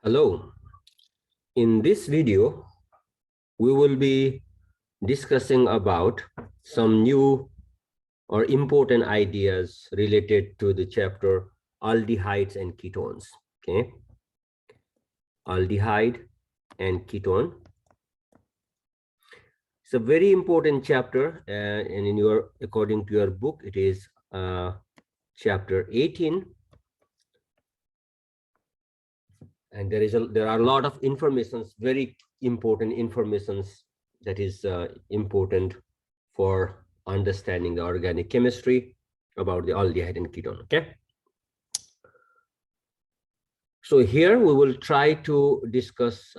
Hello. In this video, we will be discussing about some new or important ideas related to the chapter aldehydes and ketones. Okay, aldehyde and ketone. It's a very important chapter, and according to your book, it is chapter 18. And there are a lot of informations, very important informations that is important for understanding the organic chemistry about the aldehyde and ketone. Okay, so here we will try to discuss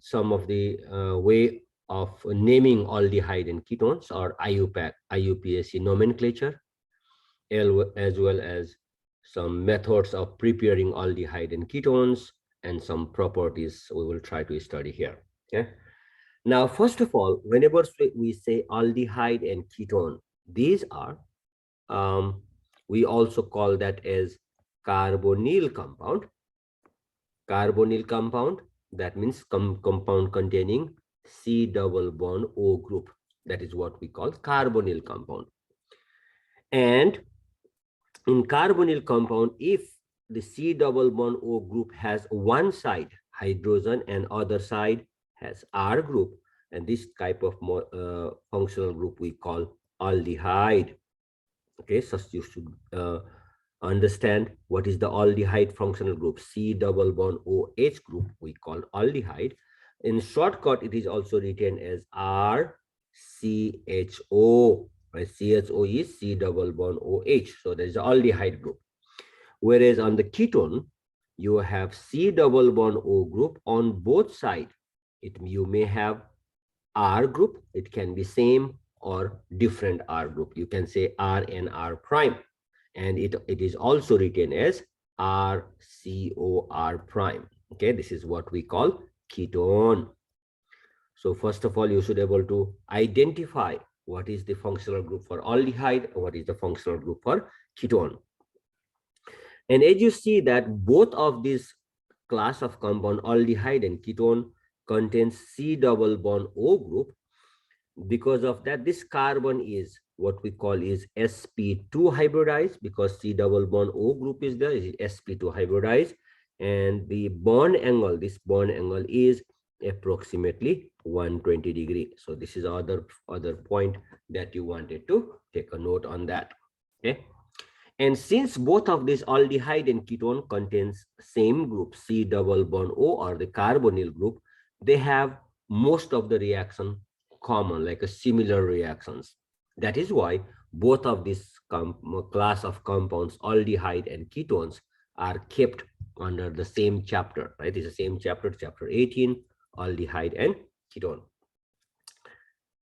some of the way of naming aldehyde and ketones, or IUPAC nomenclature, as well as some methods of preparing aldehyde and ketones, and some properties we will try to study here. Okay. Now, first of all, whenever we say aldehyde and ketone, these are, we also call that as carbonyl compound. Carbonyl compound, that means compound containing C double bond O group. That is what we call carbonyl compound. And in carbonyl compound, if the C double bond O group has one side hydrogen and other side has R group, and this type of functional group we call aldehyde. Okay, so you should understand what is the aldehyde functional group. C double bond OH group we call aldehyde. In shortcut, it is also written as RCHO. Right? CHO is C double bond OH. So there is the aldehyde group. Whereas on the ketone, you have C double bond O group on both sides. You may have R group. It can be same or different R group. You can say R and R prime. And it is also written as RCOR prime. Okay, this is what we call ketone. So first of all, you should be able to identify what is the functional group for aldehyde and what is the functional group for ketone. And as you see that both of these class of compound, aldehyde and ketone, contains C double bond O group. Because of that, this carbon is what we call is sp2 hybridized, because C double bond O group is there, is sp2 hybridized, and the bond angle, this bond angle is approximately 120 degree. So this is other point that you wanted to take a note on that. Okay. And since both of these aldehyde and ketone contains same group, C double bond O, or the carbonyl group, they have most of the reaction common, like a similar reactions. That is why both of these class of compounds, aldehyde and ketones, are kept under the same chapter, right? It's the same chapter, chapter 18, aldehyde and ketone.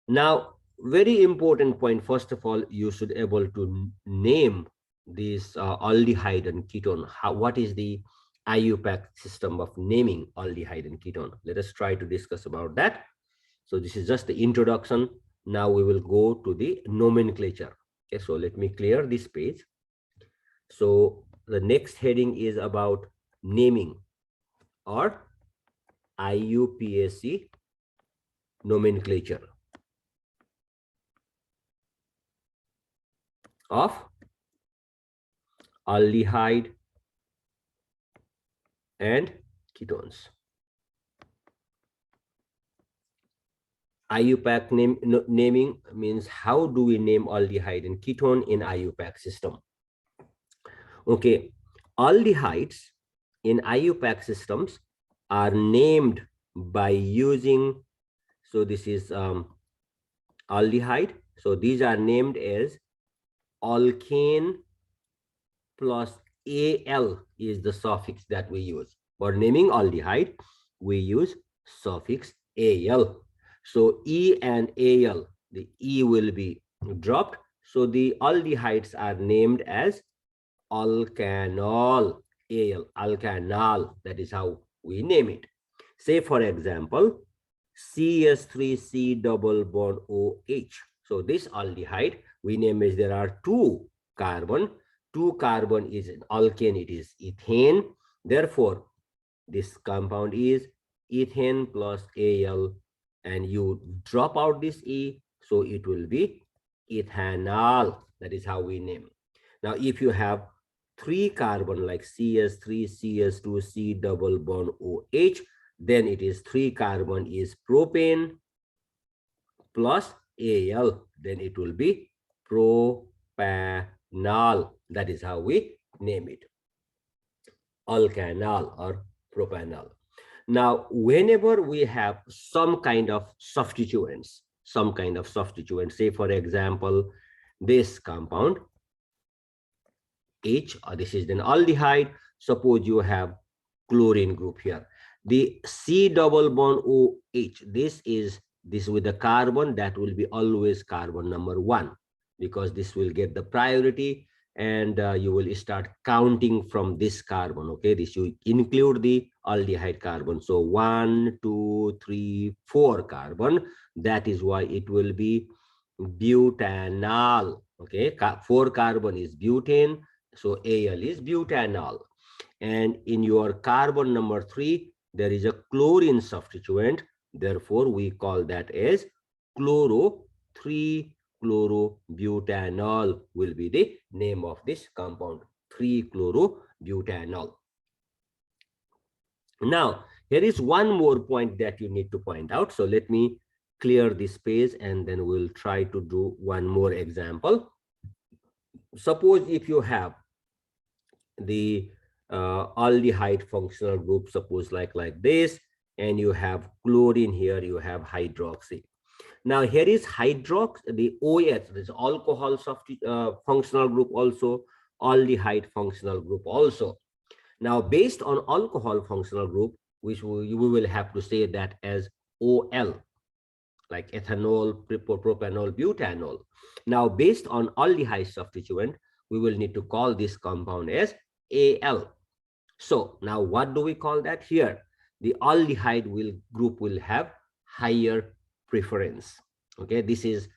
Now, very important point, first of all, you should able to name this aldehyde and ketone. What is the IUPAC system of naming aldehyde and ketone? Let us try to discuss about that. So this is just the introduction. Now we will go to the nomenclature. Okay, so let me clear this page. So the next heading is about naming, or IUPAC nomenclature of aldehyde and ketones. IUPAC naming means how do we name aldehyde and ketone in IUPAC system. Okay, aldehydes in IUPAC systems are named by using, so this is aldehyde. So these are named as alkane plus Al is the suffix that we use. For naming aldehyde, we use suffix Al. So E and Al, the E will be dropped. So the aldehydes are named as alkanol, Al, alkanol. That is how we name it. Say, for example, CS3C double bond OH. So this aldehyde, we name as there are two carbon is an alkane, it is ethane. Therefore, This compound is ethane plus Al, and you drop out this E, so it will be ethanol. That is how we name. Now, if you have three carbon like CS3, CS2, C double bond OH, then it is three carbon is propane plus Al, then it will be propanol. That is how we name it, alkanol or propanol. Now, whenever we have some kind of substituents, say for example, this compound H, or this is an aldehyde. Suppose you have chlorine group here. The C double bond OH, this with the carbon, that will be always carbon number 1, because this will get the priority, and you will start counting from this carbon. Okay, this you include the aldehyde carbon. So 1, 2, 3, 4 carbon. That is why it will be butanol. Okay, 4 carbon is butane, so Al is butanol. And in your carbon number 3, there is a chlorine substituent. Therefore, we call that as chloro 3-chlorobutanol will be the name of this compound, 3-chlorobutanol. Now, here is one more point that you need to point out. So let me clear this page, and then we'll try to do one more example. Suppose if you have the aldehyde functional group, suppose like this, and you have chlorine here, you have hydroxy. Now here is the OH, this alcohol functional group also, aldehyde functional group also. Now based on alcohol functional group, which we will have to say that as OL, like ethanol, propanol, butanol. Now based on aldehyde substituent, we will need to call this compound as Al. So now what do we call that here? The aldehyde group will have higher preference. Okay, this has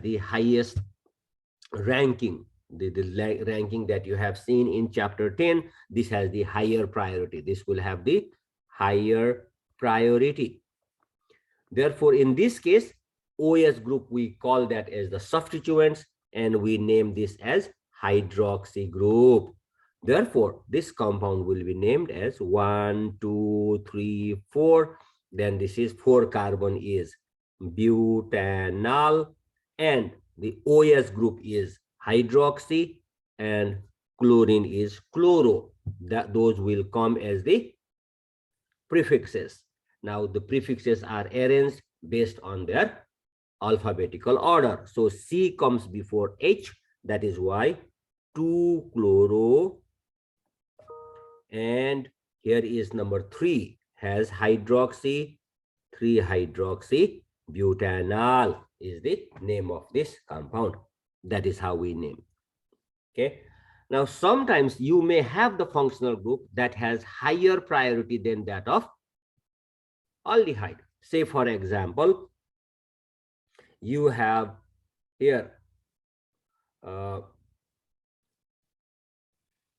the highest ranking. The ranking that you have seen in chapter 10, this has the higher priority. This will have the higher priority. Therefore, in this case, OS group, we call that as the substituents, and we name this as hydroxy group. Therefore, this compound will be named as 1, 2, 3, 4. Then this is 4 carbon is butanol, and the OS group is hydroxy, and chlorine is chloro. Those will come as the prefixes. Now the prefixes are arranged based on their alphabetical order. So C comes before H, that is why 2-chloro, and here is number 3 has hydroxy, 3-hydroxy butanol is the name of this compound. That is how we name. Okay. Now sometimes you may have the functional group that has higher priority than that of aldehyde. Say for example, you have here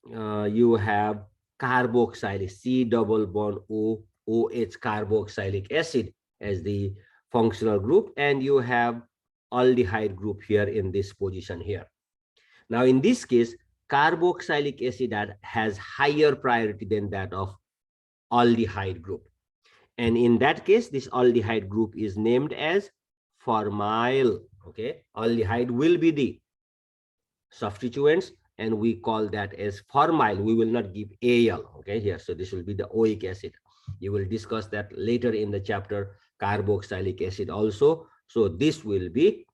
you have carboxylic, C double bond OH carboxylic acid as the functional group, and you have aldehyde group here in this position here. Now in this case, carboxylic acid has higher priority than that of aldehyde group, and in that case this aldehyde group is named as formyl. Okay, aldehyde will be the substituents, and we call that as formyl. We will not give Al, okay, here. So this will be the oic acid. You will discuss that later in the chapter carboxylic acid also. So this will be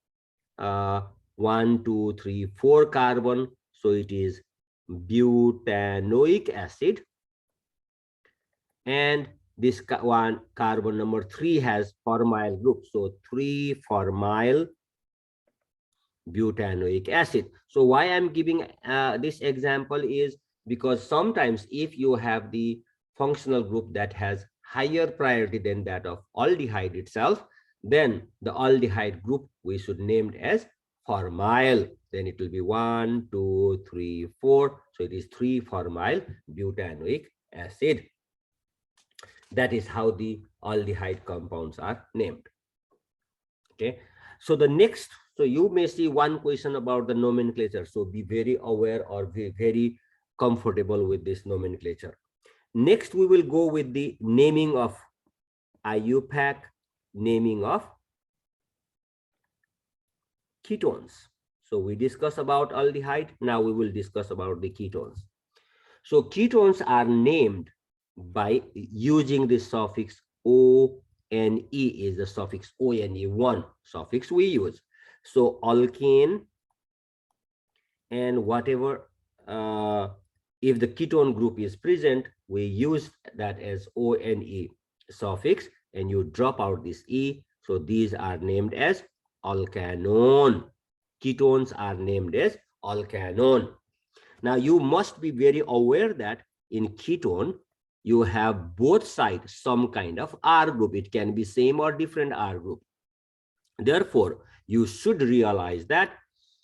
1, 2, 3, 4 carbon. So it is butanoic acid, and this one carbon number 3 has formyl group. So 3-formyl butanoic acid. So why I'm giving this example is because sometimes if you have the functional group that has higher priority than that of aldehyde itself, then the aldehyde group we should name it as formyl. Then it will be 1, 2, 3, 4. So it is 3-formyl butanoic acid. That is how the aldehyde compounds are named. Okay. So the next, so you may see one question about the nomenclature. So be very aware or be very comfortable with this nomenclature. Next, we will go with the naming of IUPAC, naming of ketones. So we discuss about aldehyde. Now we will discuss about the ketones. So ketones are named by using the suffix O N E is the suffix ONE, one suffix we use. So alkane and whatever, if the ketone group is present, we use that as ONE suffix and you drop out this E. So these are named as alkanone. Ketones are named as alkanone. Now you must be very aware that in ketone, you have both sides some kind of R group. It can be same or different R group. Therefore, you should realize that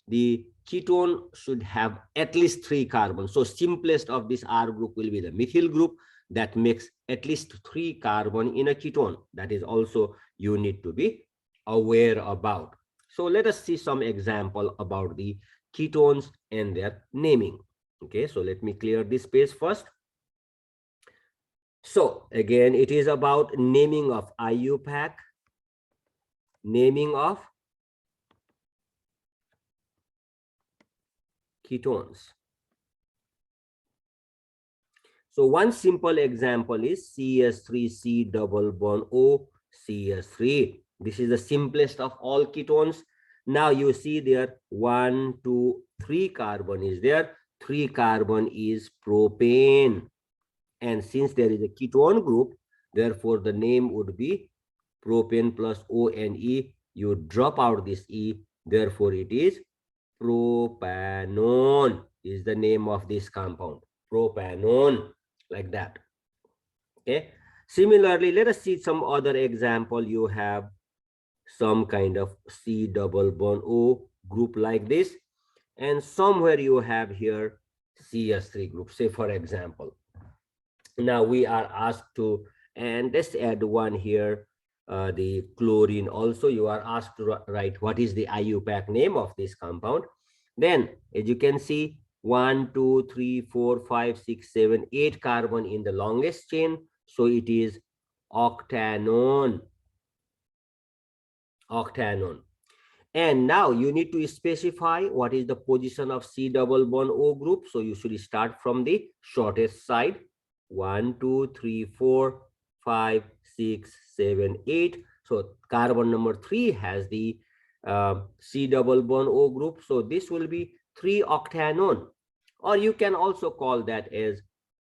the ketone should have at least 3 carbons. So simplest of this R group will be the methyl group that makes at least 3 carbon in a ketone. That is also you need to be aware about. So let us see some example about the ketones and their naming. Okay, so let me clear this page first. So again, it is about naming of IUPAC, naming of ketones. So one simple example is CS3C double bond O CS3. This is the simplest of all ketones. Now you see there 1, 2, 3 carbon is there. 3 carbon is propane. And since there is a ketone group, therefore the name would be propane plus ONE. You drop out this E, therefore it is propanone is the name of this compound. Propanone, like that. Okay. Similarly, let us see some other example. You have some kind of C double bond O group like this, and somewhere you have here CS3 group, say for example. Now we are asked to, and let's add one here, the chlorine also. You are asked to write what is the IUPAC name of this compound. Then, as you can see, 1, 2, 3, 4, 5, 6, 7, 8 carbon in the longest chain. So it is octanone. Octanone. And now you need to specify what is the position of C double bond O group. So you should start from the shortest side. 1, 2, 3, 4, 5, 6, 7, 8. So carbon number 3 has the C double bond O group. So this will be 3-octanone. Or you can also call that as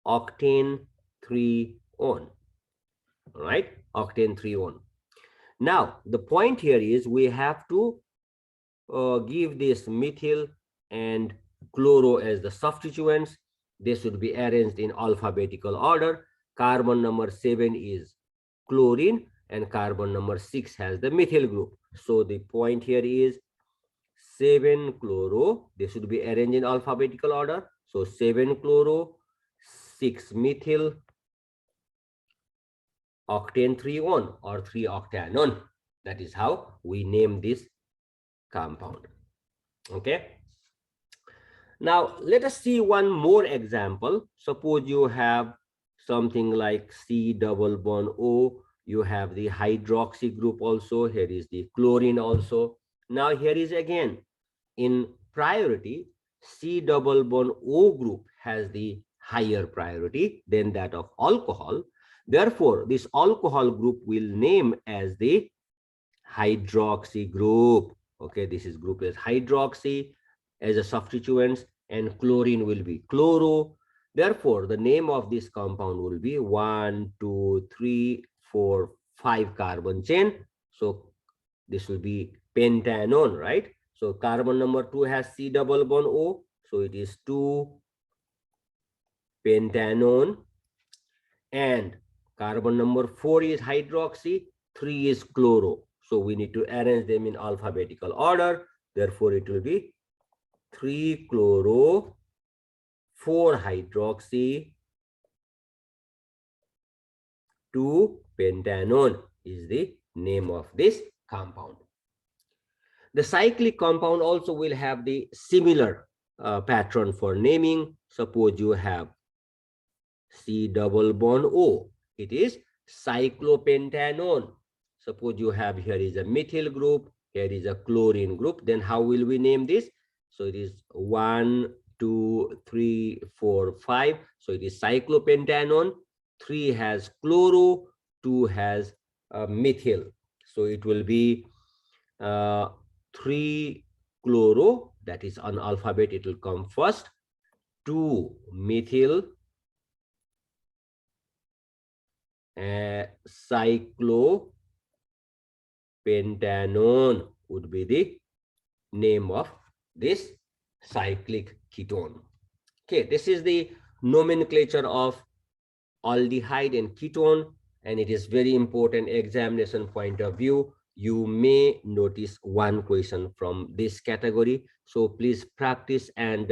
octane 3-one. All right, octane 3-one. Now, the point here is we have to give this methyl and chloro as the substituents. They should be arranged in alphabetical order. Carbon number 7 is chlorine and carbon number 6 has the methyl group. So the point here is 7 chloro. They should be arranged in alphabetical order. So 7 chloro, 6 methyl, octane 3-one or 3-octanone. That is how we name this compound. Okay. Now let us see one more example. Suppose you have something like C double bond O. You have the hydroxy group also. Here is the chlorine also. Now here is again in priority, C double bond O group has the higher priority than that of alcohol. Therefore, this alcohol group will name as the hydroxy group. Okay, this is group as hydroxy as a substituents, and chlorine will be chloro. Therefore, the name of this compound will be 1, 2, 3, 4, 5 carbon chain. So this will be pentanone, right? So carbon number 2 has C double bond O. So it is 2-pentanone. And carbon number 4 is hydroxy, 3 is chloro. So we need to arrange them in alphabetical order. Therefore, it will be 3-chloro, 4-hydroxy, 2-pentanone is the name of this compound. The cyclic compound also will have the similar pattern for naming. Suppose you have C double bond O. It is cyclopentanone. Suppose you have here is a methyl group, here is a chlorine group. Then how will we name this? So it is 1, 2, 3, 4, 5. So it is cyclopentanone. 3 has chloro, 2 has methyl. So it will be 3 chloro, that is on alphabet, it will come first. 2 methyl, cyclopentanone would be the name of this cyclic ketone. Okay, this is the nomenclature of aldehyde and ketone, and it is very important examination point of view. You may notice one question from this category, so please practice and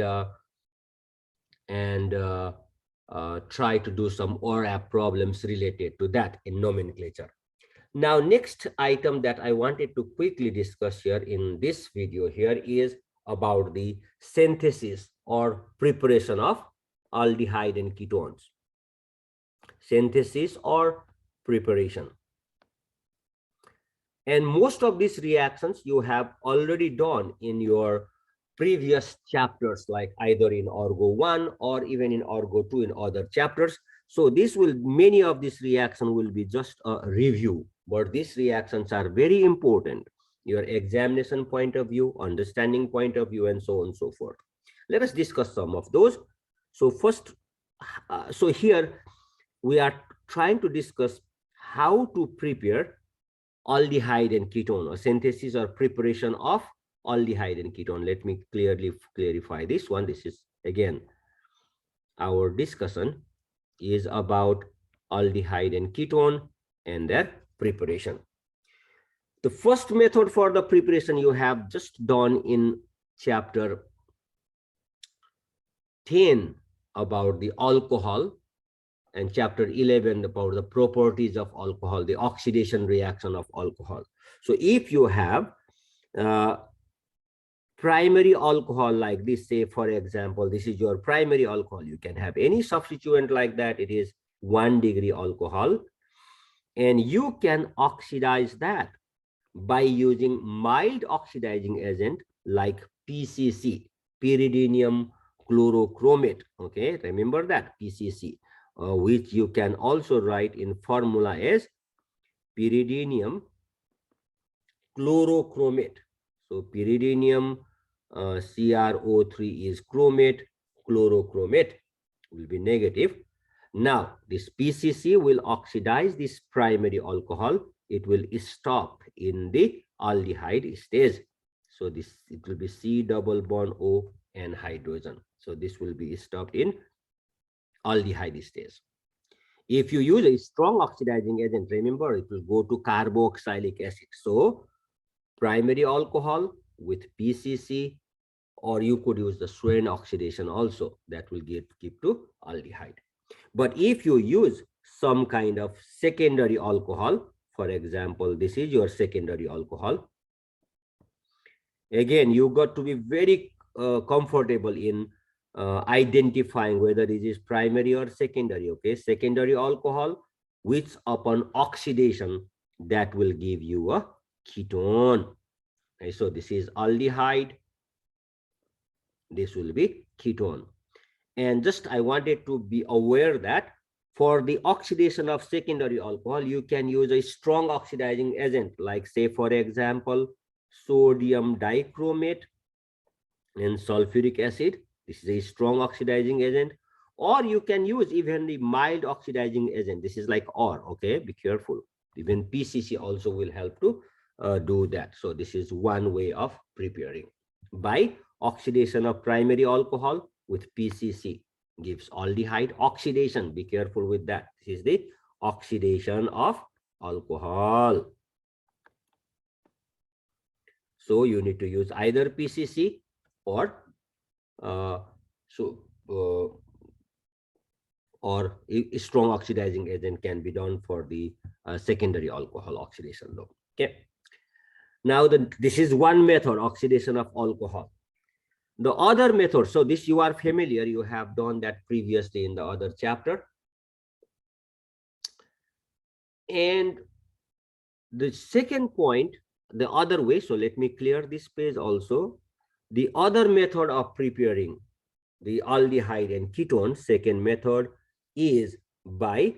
try to do some ORAP problems related to that in nomenclature. Now, next item that I wanted to quickly discuss here in this video here is about the synthesis or preparation of aldehyde and ketones. Synthesis or preparation. And most of these reactions you have already done in your previous chapters, like either in Orgo 1 or even in Orgo 2 in other chapters. So this will, many of these reactions will be just a review, but these reactions are very important, your examination point of view, understanding point of view, and so on and so forth. Let us discuss some of those. So first, so here we are trying to discuss how to prepare aldehyde and ketone, or synthesis or preparation of aldehyde and ketone. Let me clearly clarify this one. This is again, our discussion is about aldehyde and ketone and their preparation. The first method for the preparation you have just done in chapter 10 about the alcohol, and chapter 11 about the properties of alcohol, the oxidation reaction of alcohol. So if you have primary alcohol like this, say for example, this is your primary alcohol, you can have any substituent like that, it is 1 degree alcohol, and you can oxidize that by using mild oxidizing agent like PCC, pyridinium chlorochromate. Okay, remember that PCC, which you can also write in formula as pyridinium chlorochromate. So pyridinium CrO3 is chromate, chlorochromate will be negative. Now this PCC will oxidize this primary alcohol. It will stop in the aldehyde stage. So this, it will be C double bond O and hydrogen. So this will be stopped in aldehyde stage. If you use a strong oxidizing agent, remember it will go to carboxylic acid. So primary alcohol with PCC, or you could use the Swain oxidation also, that will give to aldehyde. But if you use some kind of secondary alcohol, for example, this is your secondary alcohol, again, you got to be very comfortable in identifying whether it is primary or secondary. Okay, secondary alcohol, which upon oxidation, that will give you a ketone. Okay, so this is aldehyde, this will be ketone. And just I wanted to be aware that for the oxidation of secondary alcohol, you can use a strong oxidizing agent, like say for example, sodium dichromate and sulfuric acid. This is a strong oxidizing agent. Or you can use even the mild oxidizing agent. This is like OR, okay, be careful. Even PCC also will help to do that. So this is one way of preparing. By oxidation of primary alcohol with PCC gives aldehyde. Oxidation, be careful with that. This is the oxidation of alcohol. So you need to use either PCC or or a strong oxidizing agent can be done for the secondary alcohol oxidation though. Okay. Now this is one method, oxidation of alcohol. The other method, so this you are familiar, you have done that previously in the other chapter. And the second point, the other way, so let me clear this page also. The other method of preparing the aldehyde and ketones, second method, is by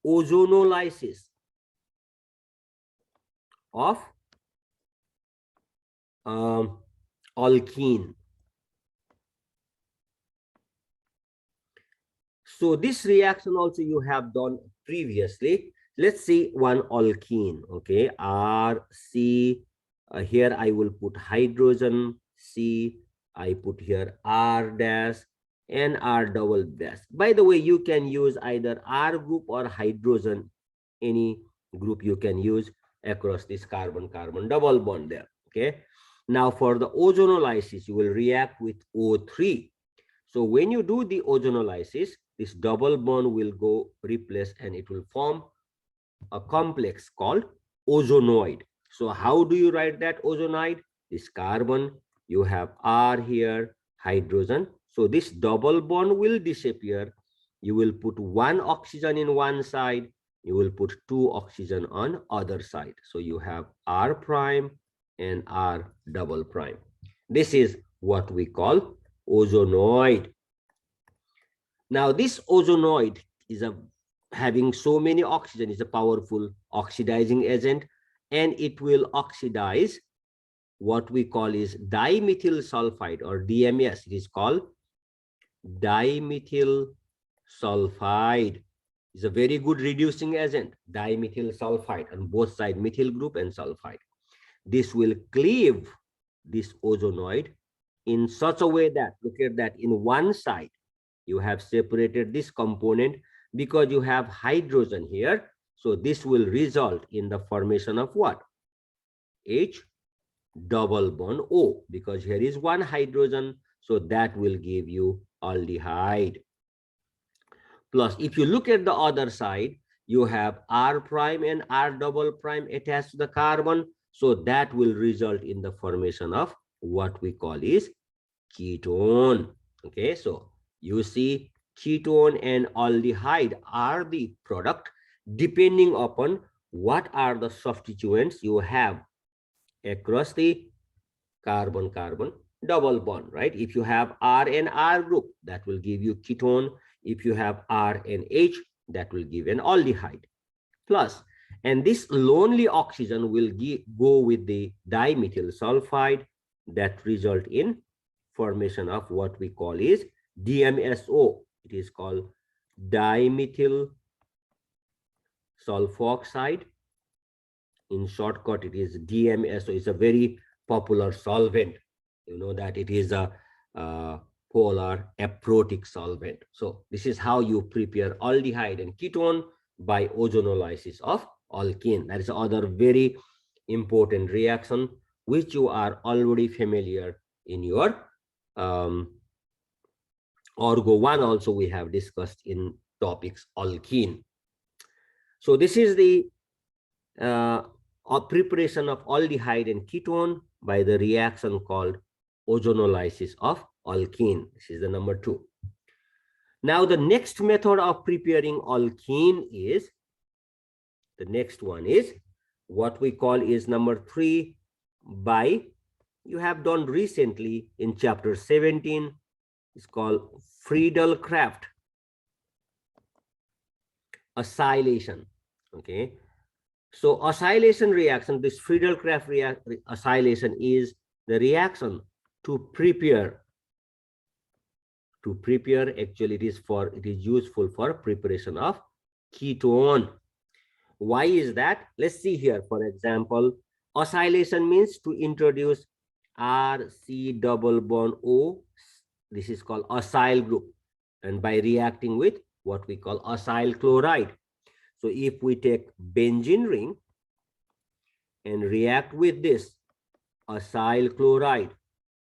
ozonolysis of alkene. So this reaction also you have done previously. Let's see one alkene, okay, RC. Here I will put hydrogen C. I put here R dash and R double dash. By the way, you can use either R group or hydrogen, any group you can use across this carbon-carbon double bond there, okay. Now for the ozonolysis, you will react with O3. So when you do the ozonolysis, this double bond will go replace and it will form a complex called ozonoid. So how do you write that ozonoid? This carbon, you have R here, hydrogen. So this double bond will disappear. You will put one oxygen in one side. You will put two oxygen on other side. So you have R prime and R double prime. This is what we call ozonoid. Now this ozonoid is having so many oxygen, is a powerful oxidizing agent, and it will oxidize what we call is dimethyl sulfide or DMS. It is called dimethyl sulfide. It's a very good reducing agent, dimethyl sulfide, on both sides, methyl group and sulfide. This will cleave this ozonoid in such a way that, look at that, in one side you have separated this component because you have hydrogen here. So this will result in the formation of what? H double bond O, because here is one hydrogen. So that will give you aldehyde. Plus, if you look at the other side, you have R prime and R double prime attached to the carbon. So that will result in the formation of what we call is ketone. Okay, so you see ketone and aldehyde are the product depending upon what are the substituents you have across the carbon-carbon double bond, right? If you have R and R group, that will give you ketone. If you have R and H, that will give an aldehyde. Plus, and this lonely oxygen will go with the dimethyl sulfide, that result in formation of what we call is DMSO. It is called dimethyl sulfoxide. In shortcut, it is DMSO. It's a very popular solvent. You know that it is a polar aprotic solvent. So this is how you prepare aldehyde and ketone by ozonolysis of alkene. That is another very important reaction which you are already familiar in your Orgo 1 also we have discussed in topics alkene. So this is the preparation of aldehyde and ketone by the reaction called ozonolysis of alkene. This is the number 2. Now the next method of preparing alkene is, the next one is what we call is number 3 by, you have done recently in chapter 17. It's called Friedel-Crafts acylation. Okay, so acylation reaction, this Friedel-Crafts acylation is the reaction to prepare actually it is useful for preparation of ketone. Why is that? Let's see here. For example, acylation means to introduce RC double bond O. This is called acyl group, and by reacting with what we call acyl chloride. So if we take benzene ring and react with this acyl chloride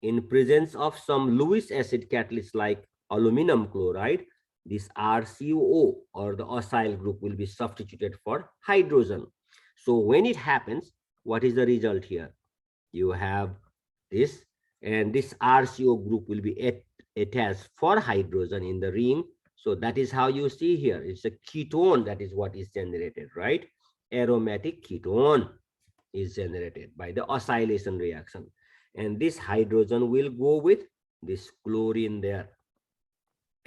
in presence of some Lewis acid catalyst like aluminum chloride, this RCOO or the acyl group will be substituted for hydrogen. So when it happens, what is the result here? You have this, and this RCO group will be attached for hydrogen in the ring. So that is how you see here. It's a ketone, that is what is generated, right? Aromatic ketone is generated by the acylation reaction. And this hydrogen will go with this chlorine there.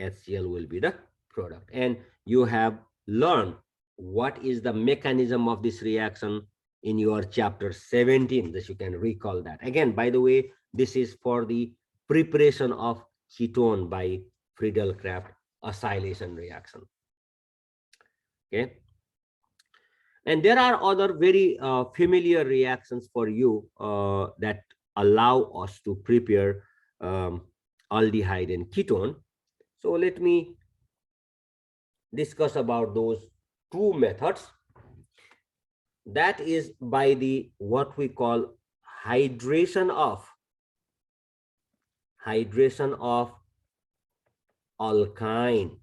HCl will be the product. And you have learned what is the mechanism of this reaction in your chapter 17, that you can recall that. Again, by the way, this is for the preparation of ketone by Friedel-Crafts acylation reaction. Okay. And there are other very familiar reactions for you that allow us to prepare aldehyde and ketone. So let me discuss about those two methods. That is by the what we call hydration of alkyne.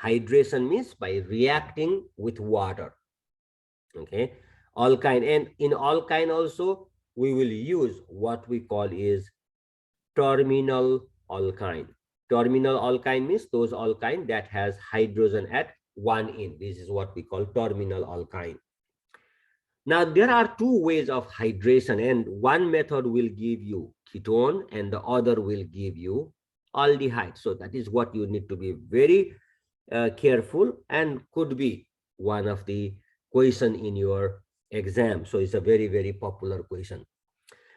Hydration means by reacting with water. Okay, alkyne. And in alkyne also we will use what we call is terminal alkyne. Terminal alkyne means those alkyne that has hydrogen at one end. This is what we call terminal alkyne. Now there are two ways of hydration, and one method will give you ketone and the other will give you aldehyde. So that is what you need to be very careful, and could be one of the question in your exam. So it's a very, very popular question.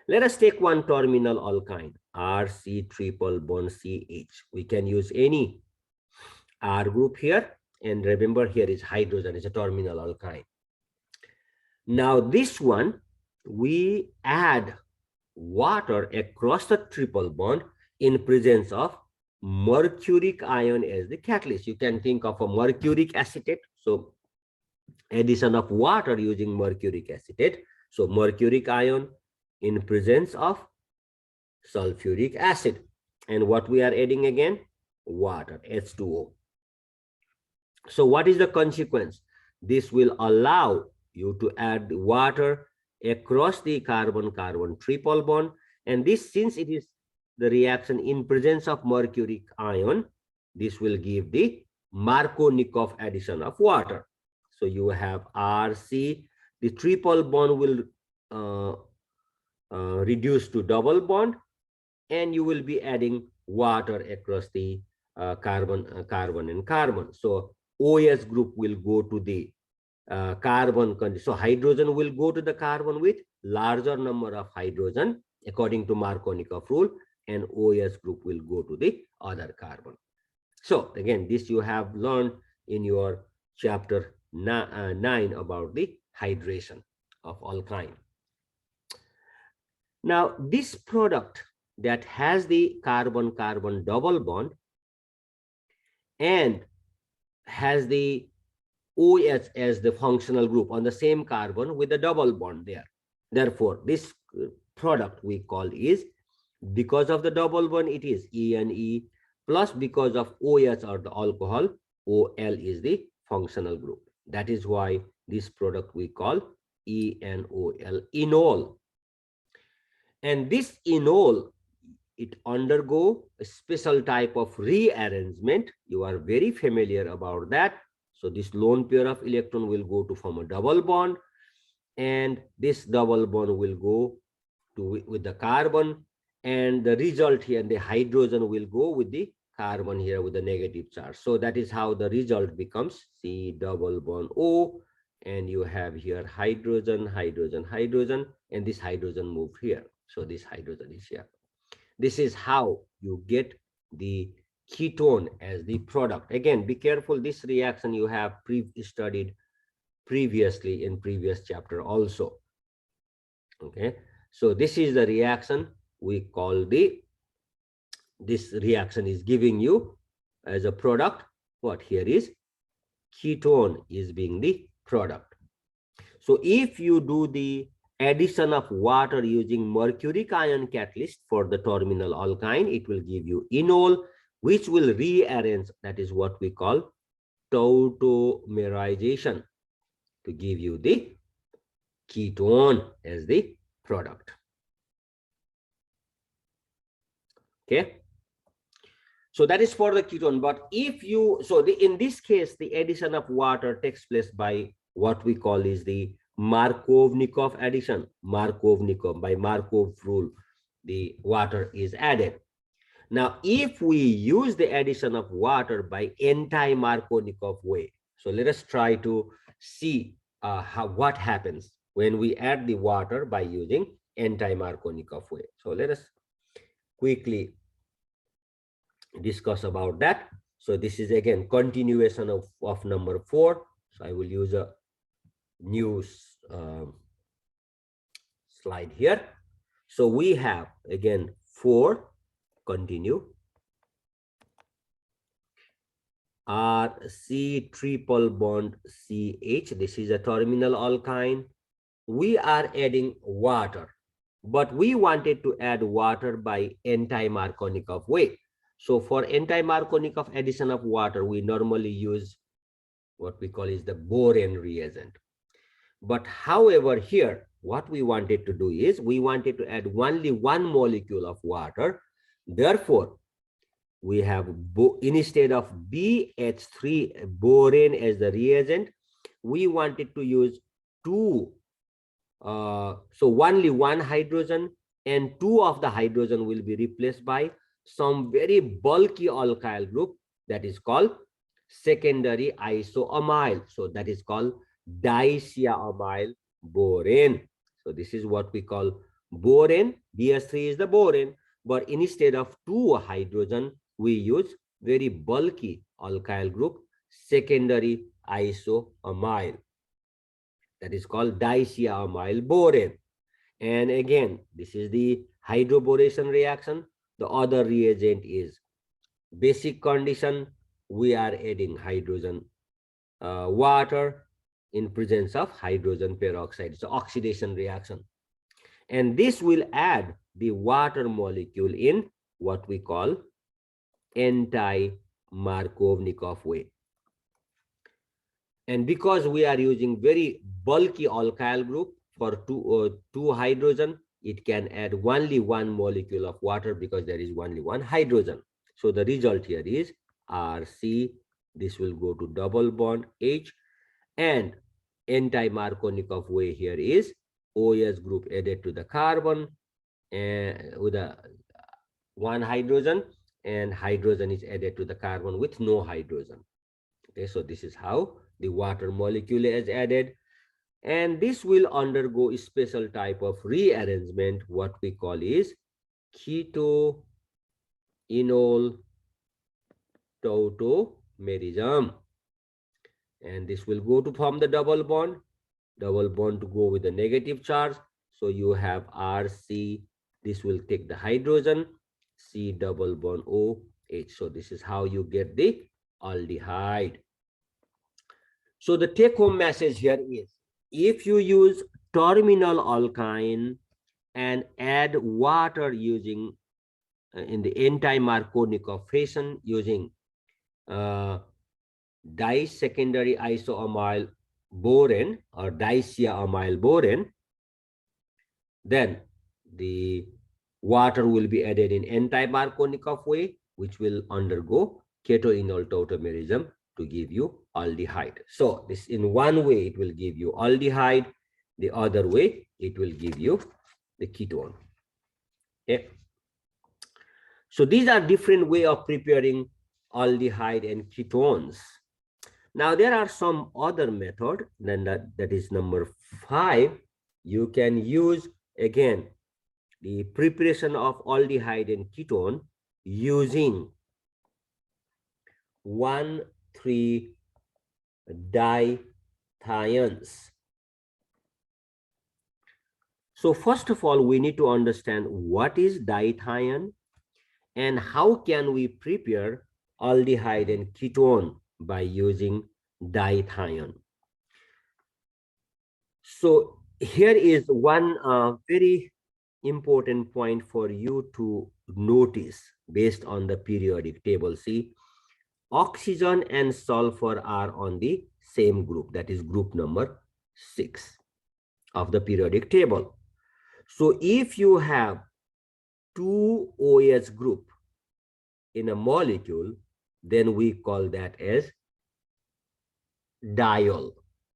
Let us take one terminal alkyne, RC triple bond CH. We can use any R group here, and remember here is hydrogen, is a terminal alkyne. Now this one, we add water across the triple bond in presence of mercuric ion as the catalyst. You can think of a mercuric acetate. So addition of water using mercuric acetate. So mercuric ion in presence of sulfuric acid. And what we are adding again? Water, H2O. So what is the consequence? This will allow you to add water across the carbon-carbon triple bond. And this, since it is the reaction in presence of mercuric ion, this will give the Markovnikov addition of water. So you have RC, the triple bond will reduce to double bond, and you will be adding water across the carbon and carbon. So OS group will go to the carbon. So hydrogen will go to the carbon with larger number of hydrogen according to Markovnikov rule, and OS group will go to the other carbon. So again, this you have learned in your chapter 9 about the hydration of alkyne. Now this product that has the carbon-carbon double bond and has the OH as the functional group on the same carbon with a double bond there. Therefore, this product we call is, because of the double bond, it is ENE, plus because of OH or the alcohol, OL is the functional group. That is why this product we call ENOL, enol. And this enol, it undergo a special type of rearrangement. You are very familiar about that. So this lone pair of electron will go to form a double bond, and this double bond will go to with the carbon, and the result here, the hydrogen will go with the carbon here with the negative charge. So that is how the result becomes C double bond O, and you have here hydrogen, hydrogen, hydrogen, and this hydrogen moved here. So this hydrogen is here. This is how you get the ketone as the product. Again, be careful, this reaction you have studied previously in previous chapter also. Okay, so this is the reaction we call this reaction is giving you as a product. What here is ketone is being the product. So if you do the addition of water using mercuric ion catalyst for the terminal alkyne, it will give you enol. which will rearrange, that is what we call tautomerization, to give you the ketone as the product. Okay. So that is for the ketone. But if you, so in this case, the addition of water takes place by what we call is the Markovnikov addition. Markovnikov, by Markov rule, the water is added. Now, if we use the addition of water by anti-Markovnikov way, so let us try to see what happens when we add the water by using anti-Markovnikov way. So let us quickly discuss about that. So this is again continuation of number 4. So I will use a new slide here. So we have again 4, continue, RC triple bond CH. This is a terminal alkyne. We are adding water, but we wanted to add water by anti-Markovnikov way. So for anti-Markovnikov addition of water, we normally use what we call is the boron reagent. But however, here, what we wanted to do is we wanted to add only one molecule of water. Therefore, we have, instead of BH3 boron as the reagent, we wanted to use two. So only one hydrogen, and 2 of the hydrogen will be replaced by some very bulky alkyl group that is called secondary isoamyl. So that is called dicyamyl boron. So this is what we call boron. BS3 is the boron, but instead of 2 hydrogen, we use very bulky alkyl group, secondary isoamyl. That is called dicyamyl boron. And again, this is the hydroboration reaction. The other reagent is basic condition. We are adding hydrogen water in presence of hydrogen peroxide. It's an oxidation reaction. And this will add the water molecule in what we call anti-Markovnikov way. And because we are using very bulky alkyl group for two hydrogen, it can add only one molecule of water because there is only one hydrogen. So the result here is RC. This will go to double bond H, and anti-Markovnikov way here is OS group added to the carbon and with a one hydrogen, and hydrogen is added to the carbon with no hydrogen. Okay, so this is how the water molecule is added, and this will undergo a special type of rearrangement, what we call is keto enol tautomerism, and this will go to form the double bond to go with the negative charge. So you have RC, this will take the hydrogen, C double bond OH. So this is how you get the aldehyde. So the take home message here is, if you use terminal alkyne and add water using in the anti-Markovnikov fashion using disecondary isoamyl boron or dicyamyl boron, then the water will be added in anti-Markovnikov way, which will undergo ketoenol tautomerism to give you aldehyde. So this, in one way it will give you aldehyde, the other way it will give you the ketone. Okay. So these are different way of preparing aldehyde and ketones. Now there are some other method, then that is number 5. You can use again the preparation of aldehyde and ketone using 1,3-dithions. So first of all, we need to understand what is dithion and how can we prepare aldehyde and ketone by using dithion. So here is one very important point for you to notice based on the periodic table. See, oxygen and sulfur are on the same group, that is group number 6 of the periodic table. So if you have two OH group in a molecule, then we call that as diol.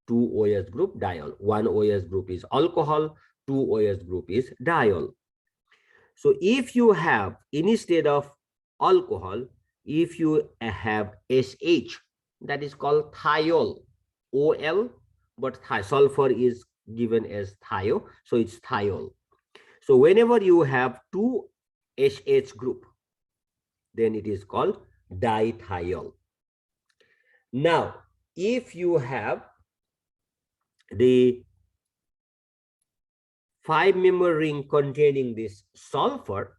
Two OH group, diol. One OH group is alcohol, two OH group is diol. So if you have, instead of alcohol, if you have SH, that is called thiol, OL, but sulfur is given as thio, so it's thiol. So whenever you have two HH group, then it is called dithiol. Now, if you have the 5-member ring containing this sulfur,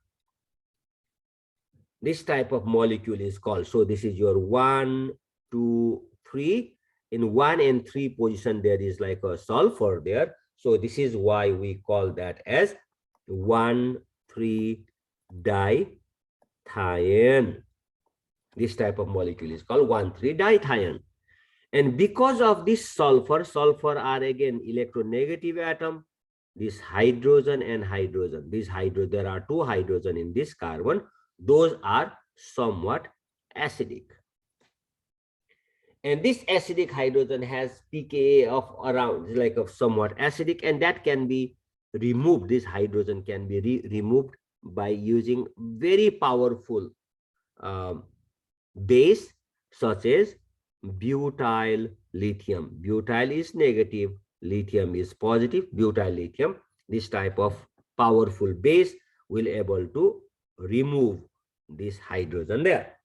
this type of molecule is called, so this is your 1, 2, 3. In 1 and 3 position, there is like a sulfur there. So this is why we call that as 1,3-dithion. This type of molecule is called 1,3-dithion. And because of this sulfur are again electronegative atom. This hydrogen and hydrogen, there are two hydrogen in this carbon. Those are somewhat acidic. And this acidic hydrogen has pKa of around, like of somewhat acidic, and that can be removed. This hydrogen can be removed by using very powerful base such as butyl lithium. Butyl is negative, lithium is positive. Butyl lithium, this type of powerful base will able to remove this hydrogen there.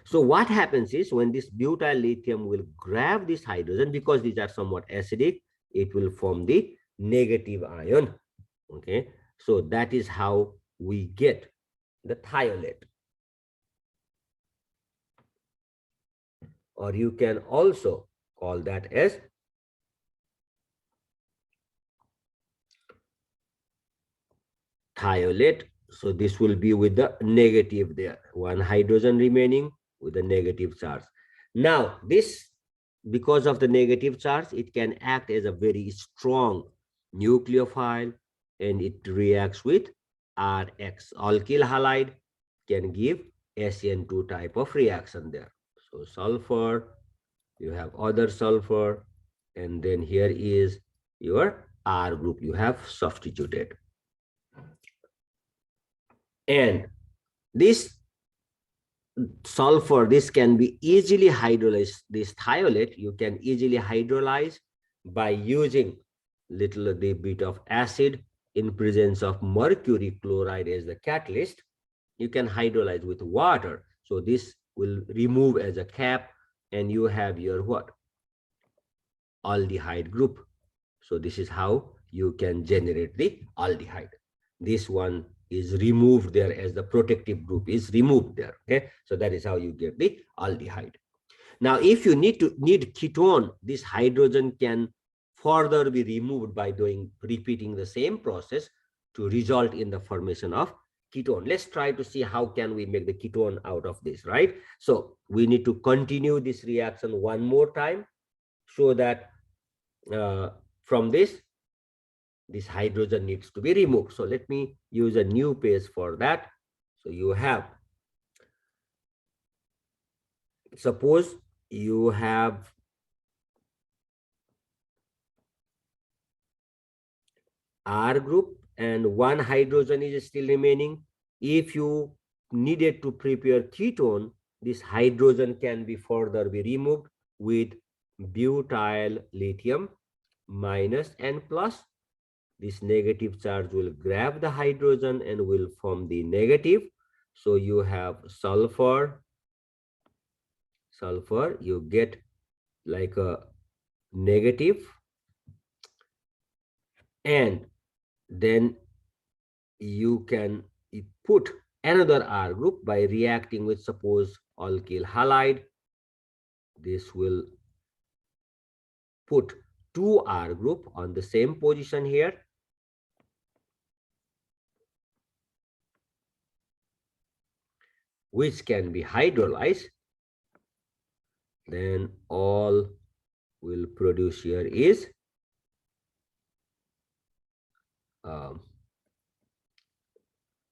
So what happens is, when this butyl lithium will grab this hydrogen, because these are somewhat acidic, it will form the negative ion. Okay, so that is how we get the thiolate. Or you can also call that as thiolate. So this will be with the negative there, one hydrogen remaining with a negative charge. Now this, because of the negative charge, it can act as a very strong nucleophile, and it reacts with RX. Alkyl halide can give SN2 type of reaction there. So sulfur, you have other sulfur, and then here is your R group you have substituted. And this sulfur, this can be easily hydrolyzed. This thiolate you can easily hydrolyze by using little bit of acid in presence of mercury chloride as the catalyst. You can hydrolyze with water. So this will remove as a cap, and you have your what? Aldehyde group. So this is how you can generate the aldehyde. This one is removed there as the protective group is removed there. Okay, so that is how you get the aldehyde. Now if you need ketone, this hydrogen can further be removed by repeating the same process to result in the formation of ketone. Let's try to see how can we make the ketone out of this, right? So we need to continue this reaction one more time, so that from this hydrogen needs to be removed. So let me use a new page for that. So you have, suppose you have R group and one hydrogen is still remaining. If you needed to prepare ketone, this hydrogen can be further be removed with butyl lithium minus and plus. This negative charge will grab the hydrogen and will form the negative. So you have sulfur, you get like a negative, and then you can put another R group by reacting with, suppose, alkyl halide. This will put 2R group on the same position here. which can be hydrolyzed, then all will produce here is um,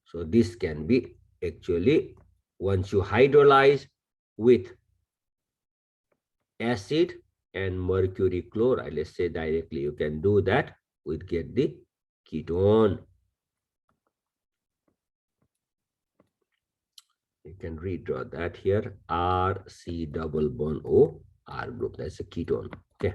so this can be actually, once you hydrolyze with acid and mercury chloride, let's say directly, you can do that, we get the ketone. You can redraw that here, RC double bond O, R group, that's a ketone. Okay,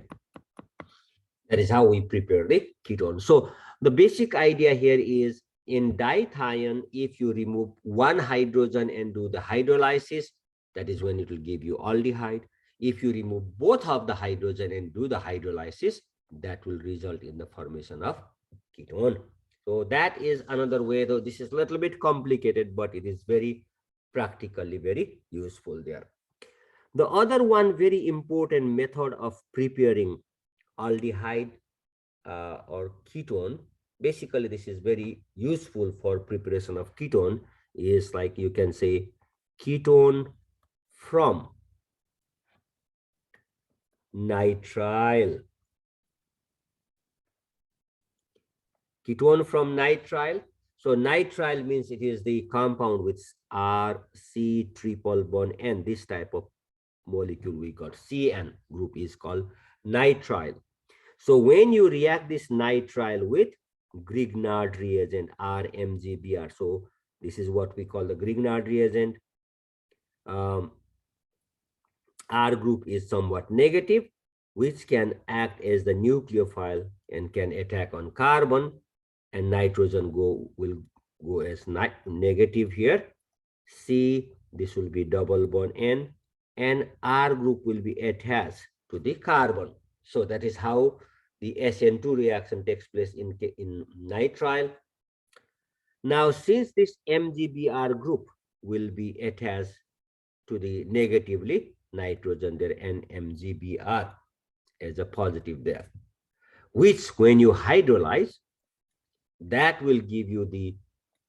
that is how we prepare the ketone. So the basic idea here is, in dithion, if you remove one hydrogen and do the hydrolysis, that is when it will give you aldehyde. If you remove both of the hydrogen and do the hydrolysis, that will result in the formation of ketone. So that is another way, though this is a little bit complicated, but it is very practically very useful there. The other one very important method of preparing aldehyde or ketone, basically this is very useful for preparation of ketone, is like you can say ketone from nitrile. Ketone from nitrile. So nitrile means it is the compound with RC triple bond N. This type of molecule we got CN group is called nitrile. So when you react this nitrile with Grignard reagent, RMGBr, so this is what we call the Grignard reagent. R group is somewhat negative, which can act as the nucleophile and can attack on carbon, and nitrogen will go as negative here. C, this will be double bond N, and R group will be attached to the carbon. So that is how the SN2 reaction takes place in nitrile. Now, since this MGBR group will be attached to the negatively nitrogen there, and MGBR as a positive there, which when you hydrolyze, that will give you the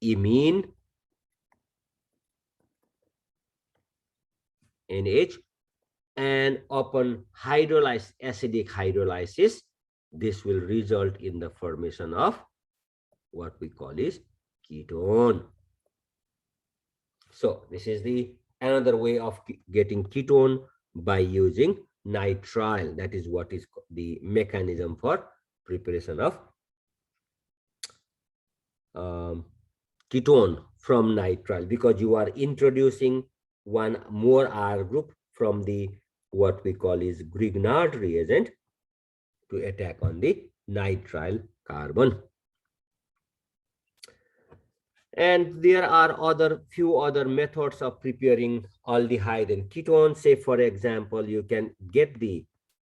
imine NH, and upon acidic hydrolysis, this will result in the formation of what we call is ketone. So this is the another way of getting ketone, by using nitrile. That is what is the mechanism for preparation of ketone from nitrile, because you are introducing one more R group from the what we call is Grignard reagent to attack on the nitrile carbon. And there are few other methods of preparing aldehyde and ketone. Say, for example, you can get the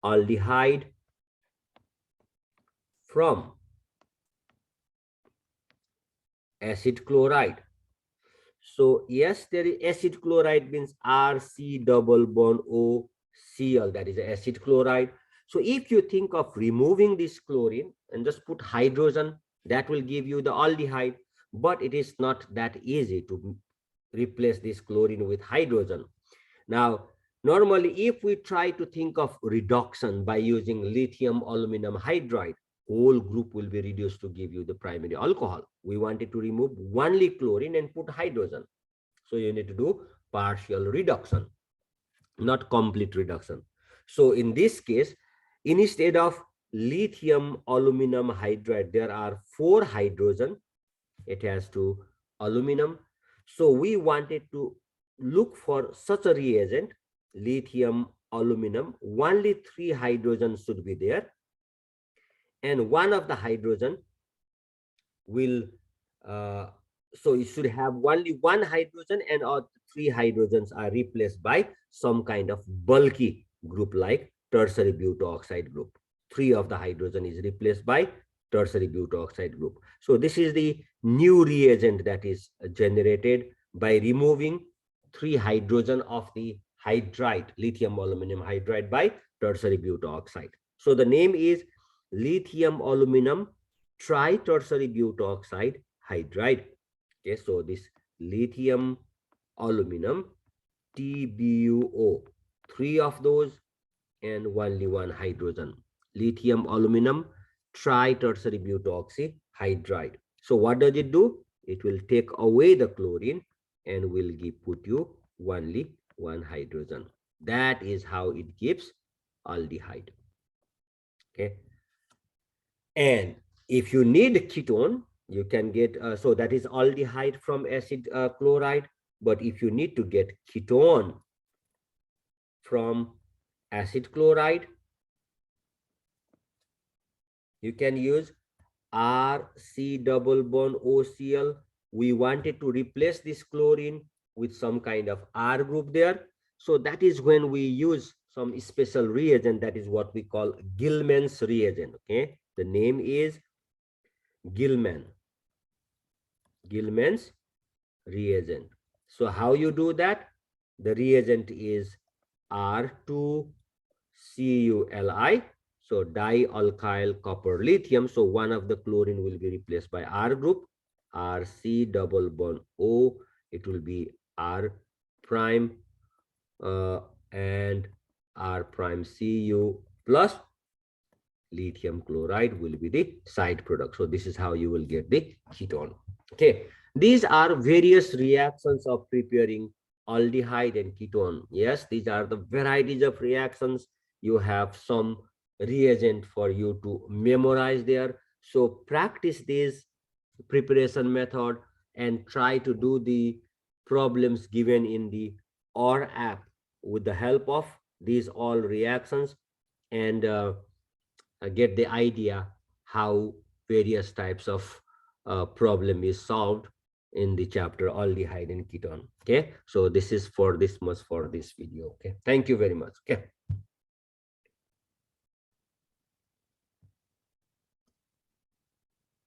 aldehyde from acid chloride. So yes, there is acid chloride means RC double bond O Cl, that is acid chloride. So if you think of removing this chlorine and just put hydrogen, that will give you the aldehyde, but it is not that easy to replace this chlorine with hydrogen. Now, normally, if we try to think of reduction by using lithium aluminum hydride, whole group will be reduced to give you the primary alcohol. We wanted to remove only chlorine and put hydrogen. So you need to do partial reduction, not complete reduction. So in this case, instead of lithium aluminum hydride, there are 4 hydrogen attached to aluminum. So we wanted to look for such a reagent, lithium aluminum, only 3 hydrogens should be there, and one of the hydrogen will so you should have only 1 hydrogen, and all 3 hydrogens are replaced by some kind of bulky group like tertiary butoxide group. 3 of the hydrogen is replaced by tertiary butoxide group. So this is the new reagent that is generated by removing 3 hydrogen of the hydride, lithium aluminum hydride, by tertiary butoxide. So the name is lithium aluminum tri-tertiary butoxide hydride. Okay, so this lithium aluminum, TBuO, three of those, and only one hydrogen. Lithium aluminum tri-tertiary butoxy hydride. So what does it do? It will take away the chlorine and will put you only one hydrogen. That is how it gives aldehyde. Okay. And if you need ketone, you can get, so that is aldehyde from acid chloride. But if you need to get ketone from acid chloride, you can use RC double bond OCl. We wanted to replace this chlorine with some kind of R group there. So that is when we use some special reagent. That is what we call Gilman's reagent. Okay. The name is Gilman's reagent. So how you do that? The reagent is R2CuLi. So dialkyl copper lithium. So one of the chlorine will be replaced by R group, RC double bond O. It will be R prime and R prime Cu plus lithium chloride will be the side product. So this is how you will get the ketone. Okay, these are various reactions of preparing aldehyde and ketone. Yes, these are the varieties of reactions. You have some reagent for you to memorize there. So practice this preparation method and try to do the problems given in the OR app with the help of these all reactions, and get the idea how various types of problem is solved in the chapter aldehyde and ketone. Okay, so this is for this much for this video. Okay, thank you very much. Okay.